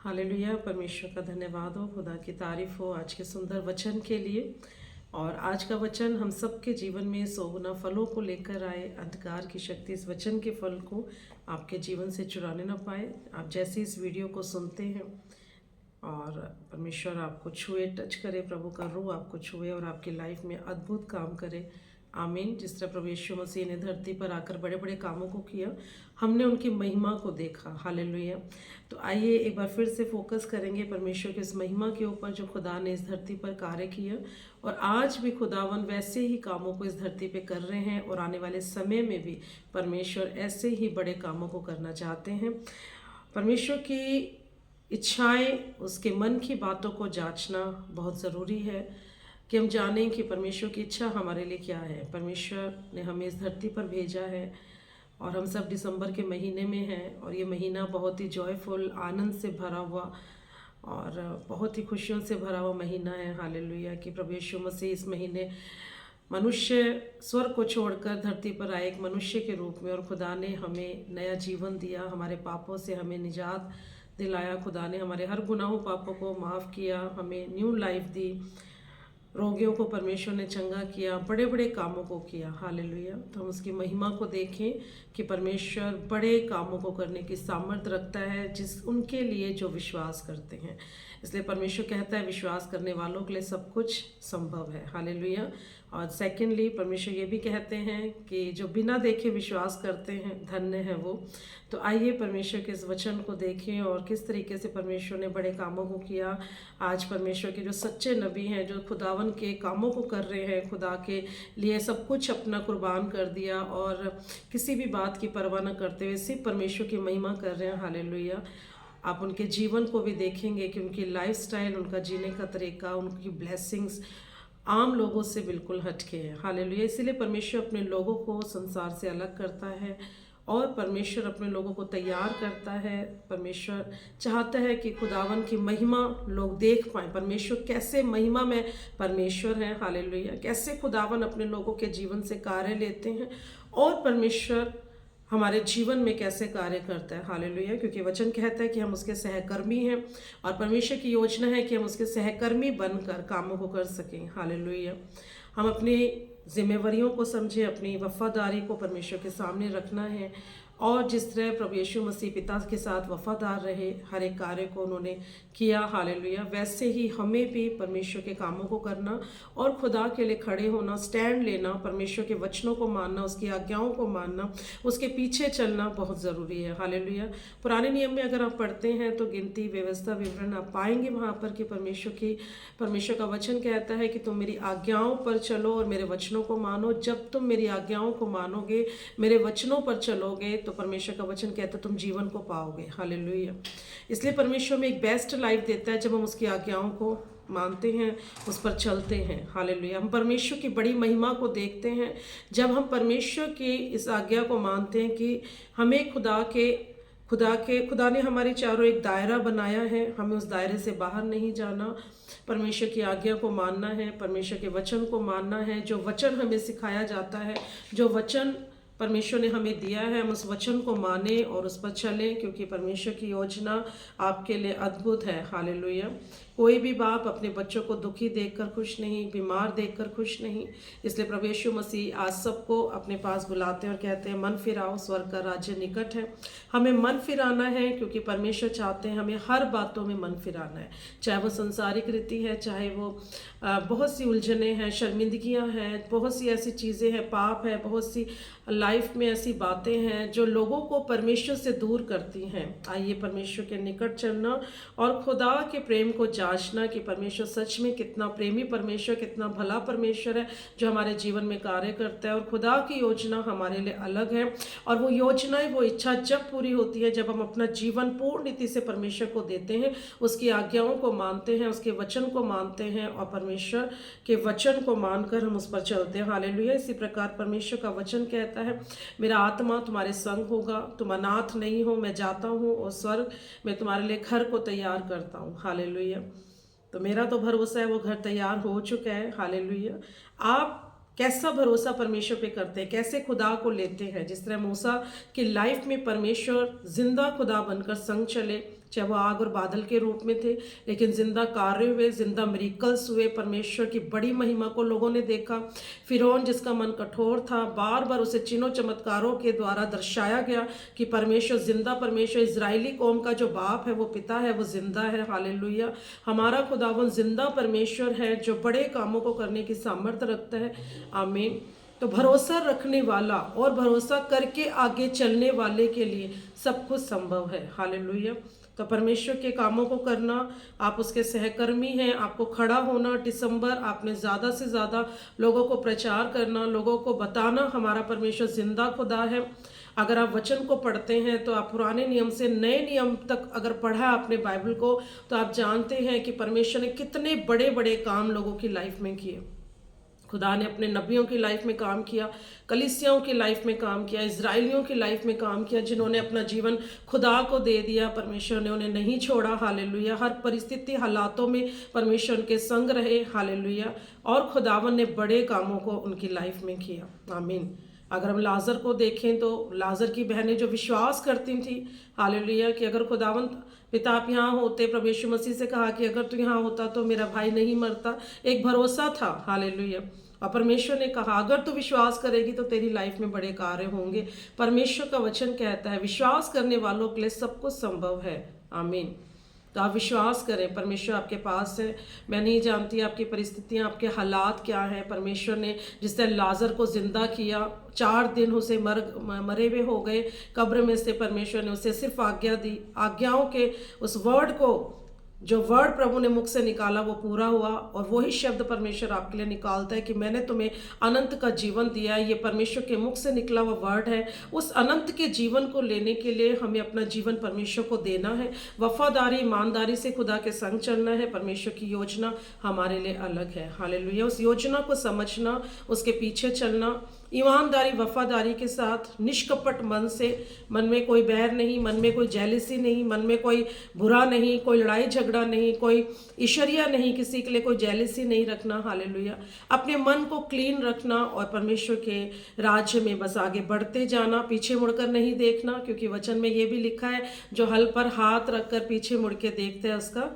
Hallelujah. परमेश्वर का धन्यवाद हो, खुदा की तारीफ हो आज के सुंदर वचन के लिए। और आज का वचन हम सबके जीवन में 100 गुना फलों को लेकर आए। अंधकार की शक्ति इस वचन के फल को आपके जीवन से चुराने ना पाए। आप जैसे इस वीडियो को सुनते हैं और परमेश्वर आपको छुए, टच करे, प्रभु का रूह आपको छुए और आपकी लाइफ में अद्भुत काम करे। आमीन। जिस तरह प्रभु यीशु मसीह ने धरती पर आकर बड़े बड़े कामों को किया, हमने उनकी महिमा को देखा। हालेलुया। तो आइए एक बार फिर से फोकस करेंगे परमेश्वर की इस महिमा के ऊपर जो खुदा ने इस धरती पर कार्य किया, और आज भी खुदावन वैसे ही कामों को इस धरती पे कर रहे हैं और आने वाले समय में भी परमेश्वर ऐसे ही बड़े कामों को करना चाहते हैं। परमेश्वर की इच्छाएं, उसके मन की बातों को जांचना बहुत ज़रूरी है कि हम जानें कि परमेश्वर की इच्छा हमारे लिए क्या है। परमेश्वर ने हमें इस धरती पर भेजा है और हम सब दिसंबर के महीने में हैं और ये महीना बहुत ही जॉयफुल, आनंद से भरा हुआ और बहुत ही खुशियों से भरा हुआ महीना है। हालेलुया। कि प्रभु यीशु मसीह इस महीने मनुष्य स्वर्ग को छोड़कर धरती पर आए एक मनुष्य के रूप में, और खुदा ने हमें नया जीवन दिया, हमारे पापों से हमें निजात दिलाया। खुदा ने हमारे हर गुनाहों पापों को माफ़ किया, हमें न्यू लाइफ दी, रोगियों को परमेश्वर ने चंगा किया, बड़े बड़े कामों को किया। हालेलुया। तो हम उसकी महिमा को देखें कि परमेश्वर बड़े कामों को करने की सामर्थ्य रखता है जिस उनके लिए जो विश्वास करते हैं। इसलिए परमेश्वर कहता है विश्वास करने वालों के लिए सब कुछ संभव है। हालेलुया। और सेकेंडली परमेश्वर ये भी कहते हैं कि जो बिना देखे विश्वास करते हैं धन्य है वो। तो आइए परमेश्वर के इस वचन को देखें और किस तरीके से परमेश्वर ने बड़े कामों को किया। आज परमेश्वर के जो सच्चे नबी हैं, जो खुदावन के कामों को कर रहे हैं, खुदा के लिए सब कुछ अपना कुर्बान कर दिया और किसी भी बात की परवाह न करते हुए सिर्फ परमेश्वर की महिमा कर रहे हैं। हालेलुया। आप उनके जीवन को भी देखेंगे कि उनकी लाइफस्टाइल, उनका जीने का तरीका, उनकी ब्लेसिंग्स आम लोगों से बिल्कुल हटके है। हालेलुया। इसीलिए परमेश्वर अपने लोगों को संसार से अलग करता है और परमेश्वर अपने लोगों को तैयार करता है। परमेश्वर चाहता है कि खुदावन की महिमा लोग देख पाएँ। परमेश्वर कैसे महिमा में परमेश्वर है। हालेलुया। कैसे खुदावन अपने लोगों के जीवन से कार्य लेते हैं और परमेश्वर हमारे जीवन में कैसे कार्य करता है। हालेलुया। क्योंकि वचन कहता है कि हम उसके सहकर्मी हैं और परमेश्वर की योजना है कि हम उसके सहकर्मी बनकर कामों को कर सकें। हालेलुया। हम अपनी जिम्मेवारियों को समझें, अपनी वफादारी को परमेश्वर के सामने रखना है, और जिस तरह प्रभु यीशु मसीह पिता के साथ वफादार रहे, हर एक कार्य को उन्होंने किया। हालेलुया। वैसे ही हमें भी परमेश्वर के कामों को करना और खुदा के लिए खड़े होना, स्टैंड लेना, परमेश्वर के वचनों को मानना, उसकी आज्ञाओं को मानना, उसके पीछे चलना बहुत ज़रूरी है। हालेलुया। पुराने नियम में अगर आप पढ़ते हैं तो गिनती, व्यवस्था, विवरण आप पाएंगे वहाँ पर कि परमेश्वर का वचन कहता है कि तुम मेरी आज्ञाओं पर चलो और मेरे वचनों को मानो। जब तुम मेरी आज्ञाओं को मानोगे, मेरे वचनों पर चलोगे, तो परमेश्वर का वचन कहता है तुम जीवन को पाओगे। हालेलुया। इसलिए परमेश्वर में एक बेस्ट लाइफ देता है जब हम उसकी आज्ञाओं को मानते हैं, उस पर चलते हैं। हालेलुया। हम परमेश्वर की बड़ी महिमा को देखते हैं जब हम परमेश्वर की इस आज्ञा को मानते हैं कि हमें खुदा ने हमारे चारों एक दायरा बनाया है, हमें उस दायरे से बाहर नहीं जाना, परमेश्वर की आज्ञा को मानना है, परमेश्वर के वचन को मानना है। जो वचन हमें सिखाया जाता है, जो वचन परमेश्वर ने हमें दिया है, हम उस वचन को माने और उस पर चलें, क्योंकि परमेश्वर की योजना आपके लिए अद्भुत है। हालेलुया। कोई भी बाप अपने बच्चों को दुखी देखकर खुश नहीं, बीमार देखकर खुश नहीं। इसलिए प्रभु यीशु मसीह आज सबको अपने पास बुलाते हैं और कहते हैं मन फिराओ, स्वर्ग का राज्य निकट है। हमें मन फिराना है क्योंकि परमेश्वर चाहते हैं हमें हर बातों में मन फिराना है, चाहे वो संसारिक रीति है, चाहे वो बहुत सी उलझने हैं, शर्मिंदगियां हैं, बहुत सी ऐसी चीज़ें हैं, पाप है, बहुत सी लाइफ में ऐसी बातें हैं जो लोगों को परमेश्वर से दूर करती हैं। आइए परमेश्वर के निकट चलना और खुदा के प्रेम को जांचना कि परमेश्वर सच में कितना प्रेमी परमेश्वर, कितना भला परमेश्वर है जो हमारे जीवन में कार्य करता है। और खुदा की योजना हमारे लिए अलग है, और वो योजनाएं, वो इच्छा जब पूरी होती है जब हम अपना जीवन पूर्ण रीति से परमेश्वर को देते हैं, उसकी आज्ञाओं को मानते हैं, उसके वचन को मानते हैं और परमेश्वर के वचन को मानकर हम उस पर चलते हैं। हालेलुया। इसी प्रकार परमेश्वर का वचन कहता है मेरा आत्मा तुम्हारे संग होगा, तुम अनाथ नहीं हो, मैं जाता हूँ और स्वर्ग में तुम्हारे लिए घर को तैयार करता हूँ। हालेलुया। तो मेरा तो भरोसा है वो घर तैयार हो चुका है। हालेलुया। आप कैसा भरोसा परमेश्वर पे करते हैं, कैसे खुदा को लेते हैं। जिस तरह मूसा की लाइफ में परमेश्वर जिंदा खुदा बनकर संग चले, चाहे वो आग और बादल के रूप में थे, लेकिन जिंदा कार्य हुए, जिंदा मिरेकल्स हुए। परमेश्वर की बड़ी महिमा को लोगों ने देखा। फिरौन जिसका मन कठोर था, बार बार उसे चिन्हों चमत्कारों के द्वारा दर्शाया गया कि परमेश्वर जिंदा परमेश्वर, इजरायली कौम का जो बाप है, वो पिता है, वो जिंदा है। हालेलुया। हमारा खुदावन जिंदा परमेश्वर है जो बड़े कामों को करने की सामर्थ्य रखता है। आमीन। तो भरोसा रखने वाला और भरोसा करके आगे चलने वाले के लिए सब कुछ संभव है। हालेलुया। तो परमेश्वर के कामों को करना, आप उसके सहकर्मी हैं, आपको खड़ा होना। दिसंबर आपने ज़्यादा से ज़्यादा लोगों को प्रचार करना, लोगों को बताना हमारा परमेश्वर जिंदा खुदा है। अगर आप वचन को पढ़ते हैं तो आप पुराने नियम से नए नियम तक अगर पढ़ा आपने बाइबल को, तो आप जानते हैं कि परमेश्वर ने कितने बड़े बड़े काम लोगों की लाइफ में किए। खुदा ने अपने नबियों की लाइफ में काम किया, कलीसियाओं की लाइफ में काम किया, इजराइलियों की लाइफ में काम किया, जिन्होंने अपना जीवन खुदा को दे दिया। परमेश्वर ने उन्हें नहीं छोड़ा। हालेलुया। हर परिस्थिति हालातों में परमेश्वर उनके संग रहे। हालेलुया। और खुदावन ने बड़े कामों को उनकी लाइफ में किया। आमीन। अगर हम लाजर को देखें तो लाजर की बहनें जो विश्वास करती थी, हालेलुया, कि अगर खुदावंत पिता आप यहाँ होते, प्रभु यीशु मसीह से कहा कि अगर तू यहाँ होता तो मेरा भाई नहीं मरता। एक भरोसा था। हालेलुया। और परमेश्वर ने कहा अगर तू विश्वास करेगी तो तेरी लाइफ में बड़े कार्य होंगे। परमेश्वर का वचन कहता है विश्वास करने वालों के लिए सब कुछ संभव है। आमीन। तो आप विश्वास करें, परमेश्वर आपके पास है। मैं नहीं जानती आपकी परिस्थितियां, आपके हालात क्या हैं। परमेश्वर ने जिस तरह लाजर को जिंदा किया, 4 दिन उसे मरे हुए हो गए कब्र में से, परमेश्वर ने उसे सिर्फ आज्ञा दी, आज्ञाओं के उस वर्ड को, जो वर्ड प्रभु ने मुख से निकाला वो पूरा हुआ। और वही शब्द परमेश्वर आपके लिए निकालता है कि मैंने तुम्हें अनंत का जीवन दिया है। ये परमेश्वर के मुख से निकला हुआ वर्ड है। उस अनंत के जीवन को लेने के लिए हमें अपना जीवन परमेश्वर को देना है। वफादारी, ईमानदारी से खुदा के संग चलना है। परमेश्वर की योजना हमारे लिए अलग है। हालेलुया। उस योजना को समझना, उसके पीछे चलना, ईमानदारी वफादारी के साथ, निष्कपट मन से, मन में कोई बैर नहीं, मन में कोई जेलिसी नहीं, मन में कोई बुरा नहीं, कोई लड़ाई झगड़ा नहीं, कोई ईर्ष्या नहीं, किसी के लिए कोई जेलिसी नहीं रखना। हालेलुया। अपने मन को क्लीन रखना और परमेश्वर के राज्य में बस आगे बढ़ते जाना, पीछे मुड़कर नहीं देखना, क्योंकि वचन में ये भी लिखा है जो हल पर हाथ रखकर पीछे मुड़ के देखते हैं उसका,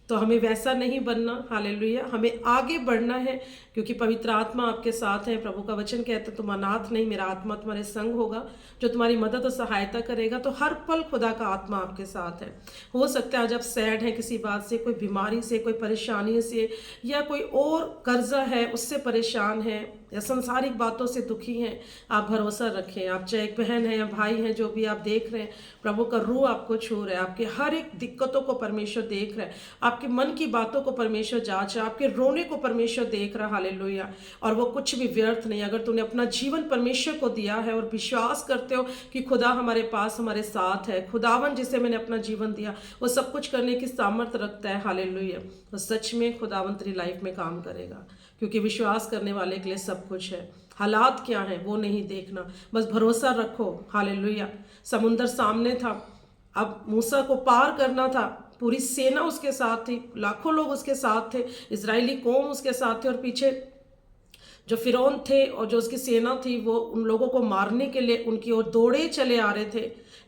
तो हमें वैसा नहीं बनना। हालेलुया। हमें आगे बढ़ना है क्योंकि पवित्र आत्मा आपके साथ है। प्रभु का वचन कहता है तुम अनाथ नहीं, मेरा आत्मा तुम्हारे संग होगा जो तुम्हारी मदद और सहायता करेगा। तो हर पल खुदा का आत्मा आपके साथ है। हो सकता है आज आप सैड हैं किसी बात से, कोई बीमारी से, कोई परेशानी से, या कोई और कर्जा है उससे परेशान है, या संसारिक बातों से दुखी हैं। आप भरोसा रखें। आप चाहे एक बहन है या भाई हैं, जो भी आप देख रहे हैं, प्रभु का रूह आपको छू रहा है। आपके हर एक दिक्कतों को परमेश्वर देख रहा है। आपके मन की बातों को परमेश्वर जांच रहा है। आपके रोने को परमेश्वर देख रहा है। हालेलुया। और वो कुछ भी व्यर्थ नहीं। अगर तूने अपना जीवन परमेश्वर को दिया है और विश्वास करते हो कि खुदा हमारे पास, हमारे साथ है, खुदावन जिसे मैंने अपना जीवन दिया वो सब कुछ करने की सामर्थ्य रखता है। हालेलुया। तो सच में खुदावन तेरी लाइफ में काम करेगा, क्योंकि विश्वास करने वाले के लिए सब कुछ है। हालात क्या हैं वो नहीं देखना, बस भरोसा रखो। हालेलुया। समुंदर सामने था, अब मूसा को पार करना था। पूरी सेना उसके साथ थी, लाखों लोग उसके साथ थे, इजरायली कौम उसके साथ थे, और पीछे जो फिरौन थे और जो उसकी सेना थी वो उन लोगों को मारने के लिए उनकी ओर दौड़े चले आ रहे थे।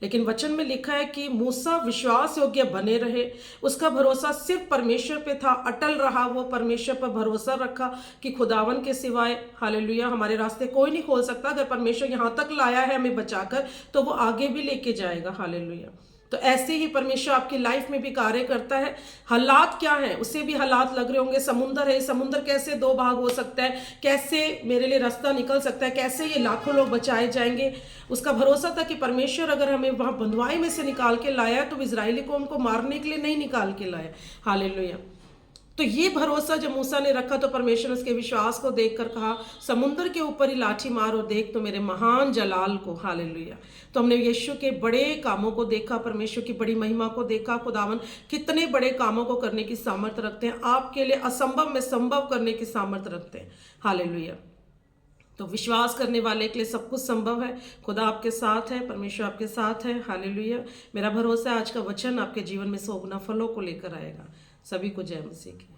लेकिन वचन में लिखा है कि मूसा विश्वास योग्य बने रहे। उसका भरोसा सिर्फ परमेश्वर पे था, अटल रहा। वो परमेश्वर पर भरोसा रखा कि खुदावन के सिवाय, हालेलुया, हमारे रास्ते कोई नहीं खोल सकता। अगर परमेश्वर यहाँ तक लाया है हमें बचाकर, तो वो आगे भी लेके जाएगा। हालेलुया। तो ऐसे ही परमेश्वर आपकी लाइफ में भी कार्य करता है। हालात क्या है, उससे भी हालात लग रहे होंगे। समुंदर है, समुंदर कैसे 2 भाग हो सकता है, कैसे मेरे लिए रास्ता निकल सकता है, कैसे ये लाखों लोग बचाए जाएंगे। उसका भरोसा था कि परमेश्वर अगर हमें वहां बंधुआई में से निकाल के लाया तो इजरायली को उनको मारने के लिए नहीं निकाल के लाया। हालेलुया। तो ये भरोसा जब मूसा ने रखा तो परमेश्वर उसके विश्वास को देखकर कहा समुंदर के ऊपर ही लाठी मार और देख तो मेरे महान जलाल को। हालेलुया। तो हमने यीशु के बड़े कामों को देखा, परमेश्वर की बड़ी महिमा को देखा। खुदावन कितने बड़े कामों को करने की सामर्थ्य रखते हैं, आपके लिए असंभव में संभव करने की सामर्थ्य रखते हैं। हालेलुया। तो विश्वास करने वाले के लिए सब कुछ संभव है। खुदा आपके साथ है, परमेश्वर आपके साथ है। हालेलुया। मेरा भरोसा है आज का वचन आपके जीवन में 100 गुना फलों को लेकर आएगा। सभी को जय मसीह की।